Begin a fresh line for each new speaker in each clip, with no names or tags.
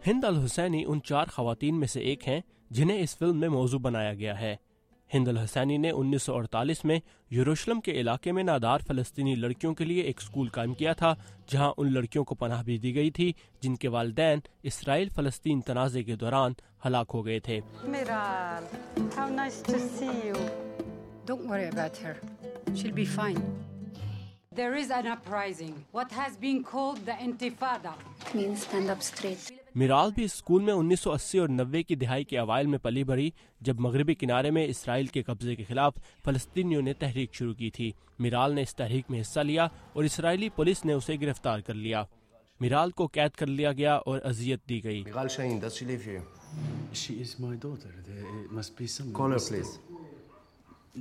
ہند الحسینی ان 4 خواتین میں سے ایک ہیں جنہیں اس فلم میں موضوع بنایا گیا ہے۔ ہند الحسینی نے 1948 میں یروشلم کے علاقے میں نادار فلسطینی لڑکیوں کے لیے ایک اسکول قائم کیا تھا، جہاں ان لڑکیوں کو پناہ بھی دی گئی تھی جن کے والدین اسرائیل فلسطین تنازع کے دوران ہلاک ہو گئے تھے۔
Miral, how nice to see you.
Don't worry about her. She'll be fine.
There is an uprising, what has been called the Intifada.
Means stand up straight.
میرال بھی اسکول میں 1980 اور 90 کی دہائی کے اوائل میں پلی بڑھی، جب مغربی کنارے میں اسرائیل کے قبضے کے خلاف فلسطینیوں نے تحریک شروع کی تھی۔ میرال نے اس تحریک میں حصہ لیا اور اسرائیلی پولیس نے اسے گرفتار کر لیا۔ میرال کو قید کر لیا گیا اور اذیت دی گئی۔
Miral Shaheen, does she live here?
She is my daughter. There must be some...
Call her, please.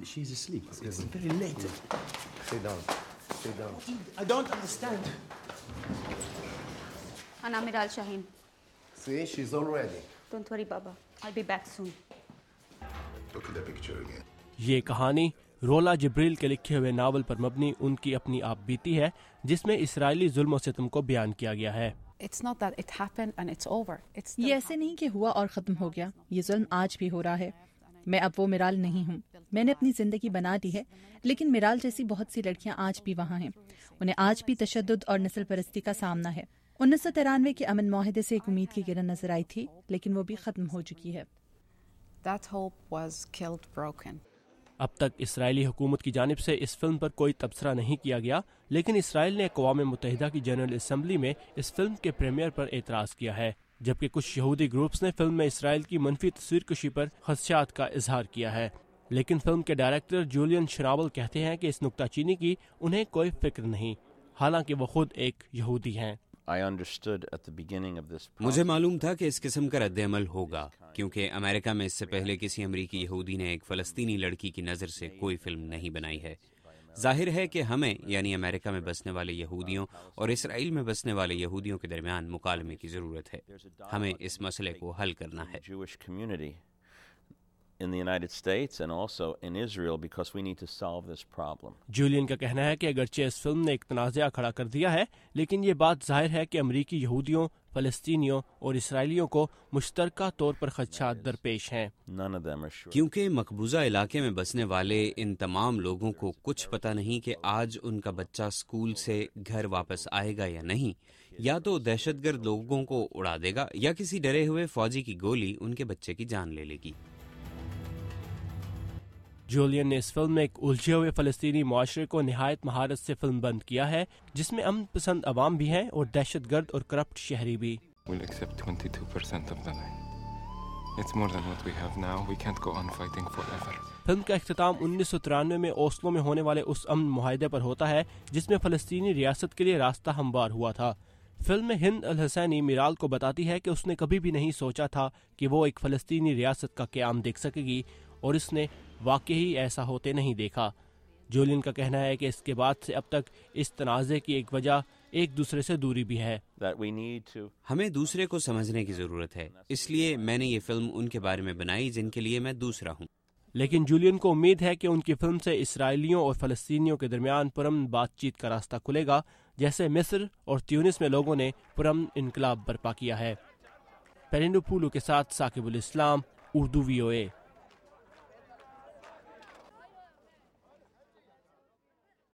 She's asleep. It's very late.
Sit down. Sit down.
I don't understand.
Ana Miral Shaheen.
See, she's all ready.
Don't worry, Baba. I'll be back soon.
Look at the picture again.
یہ کہانی رولا جبریل کے لکھے ہوئے novel پر مبنی ان کی اپنی آپ بیتی ہے، جس میں اسرائیلی ظلم و ستم کو بیان کیا گیا ہے۔
It's not that it happened and it's over.
یہ ایسے نہیں کہ ہوا اور ختم ہو گیا، یہ ظلم آج بھی ہو رہا ہے۔ میں اب وہ میرال نہیں ہوں، میں نے اپنی زندگی بنا دی ہے، لیکن میرال جیسی بہت سی لڑکیاں آج بھی وہاں ہیں، انہیں آج بھی تشدد اور نسل پرستی کا سامنا ہے۔ 1993 کے امن معاہدے سے ایک امید کی کرن نظر آئی تھی، لیکن وہ بھی ختم ہو چکی ہے۔
That hope was killed, broken.
اب تک اسرائیلی حکومت کی جانب سے اس فلم پر کوئی تبصرہ نہیں کیا گیا، لیکن اسرائیل نے اقوام متحدہ کی جنرل اسمبلی میں اس فلم کے پریمیئر پر اعتراض کیا ہے، جبکہ کچھ یہودی گروپس نے فلم میں اسرائیل کی منفی تصویر کشی پر خدشات کا اظہار کیا ہے۔ لیکن فلم کے ڈائریکٹر جولین شناول کہتے ہیں کہ اس نکتہ چینی کی انہیں کوئی فکر نہیں، حالانکہ وہ خود ایک یہودی ہیں۔
مجھے معلوم تھا کہ اس قسم کا رد عمل ہوگا، کیونکہ امریکہ میں اس سے پہلے کسی امریکی یہودی نے ایک فلسطینی لڑکی کی نظر سے کوئی فلم نہیں بنائی ہے۔ ظاہر ہے کہ ہمیں یعنی امریکہ میں بسنے والے یہودیوں اور اسرائیل میں بسنے والے یہودیوں کے درمیان مکالمے کی ضرورت ہے۔ ہمیں اس مسئلے کو حل کرنا ہے۔
in the United States and also in Israel because we need to solve this problem.
Julian کا کہنا ہے کہ اگرچہ اس فلم نے ایک تنازعہ کھڑا کر دیا ہے، لیکن یہ بات ظاہر ہے کہ امریکی یہودیوں، فلسطینیوں اور اسرائیلیوں کو مشترکہ طور پر خدشات درپیش ہیں۔
None of them are sure.
کیونکہ مقبوضہ علاقے میں بسنے والے ان تمام لوگوں کو کچھ پتہ نہیں کہ آج ان کا بچہ اسکول سے گھر واپس آئے گا یا نہیں، یا تو دہشت گرد لوگوں کو اڑا دے گا یا کسی ڈرے ہوئے فوجی کی گولی ان کے بچے کی جان لے لے گی۔
جولین نے اس فلم میں ایک الجھے ہوئے فلسطینی معاشرے کو نہایت مہارت سے فلم بند کیا ہے، جس میں امن پسند عوام بھی ہیں اور دہشت گرد اور کرپٹ شہری بھی۔
We'll accept 22% of the land. It's more than what we have now. We can't go on fighting forever.
Film کا اختتام 1993 میں اوسلو میں ہونے والے اس امن معاہدے پر ہوتا ہے جس میں فلسطینی ریاست کے لیے راستہ ہموار ہوا تھا۔ فلم میں ہند الحسینی میرال کو بتاتی ہے کہ اس نے کبھی بھی نہیں سوچا تھا کہ وہ ایک فلسطینی ریاست کا قیام دیکھ سکے گی، اور اس نے واقعی ایسا ہوتے نہیں دیکھا۔ جولین کا کہنا ہے کہ اس کے بعد سے اب تک اس تنازع کی ایک وجہ ایک دوسرے سے دوری بھی ہے۔
ہمیں دوسرے کو سمجھنے کی ضرورت ہے، اس لیے میں نے یہ فلم ان کے بارے میں بنائی جن کے لیے میں دوسرا ہوں۔
لیکن جولین کو امید ہے کہ ان کی فلم سے اسرائیلیوں اور فلسطینیوں کے درمیان پرامن بات چیت کا راستہ کھلے گا، جیسے مصر اور تیونس میں لوگوں نے پرامن انقلاب برپا کیا ہے۔ پیرینڈو پولو کے ساتھ ثاقب الاسلام، اردو VOA۔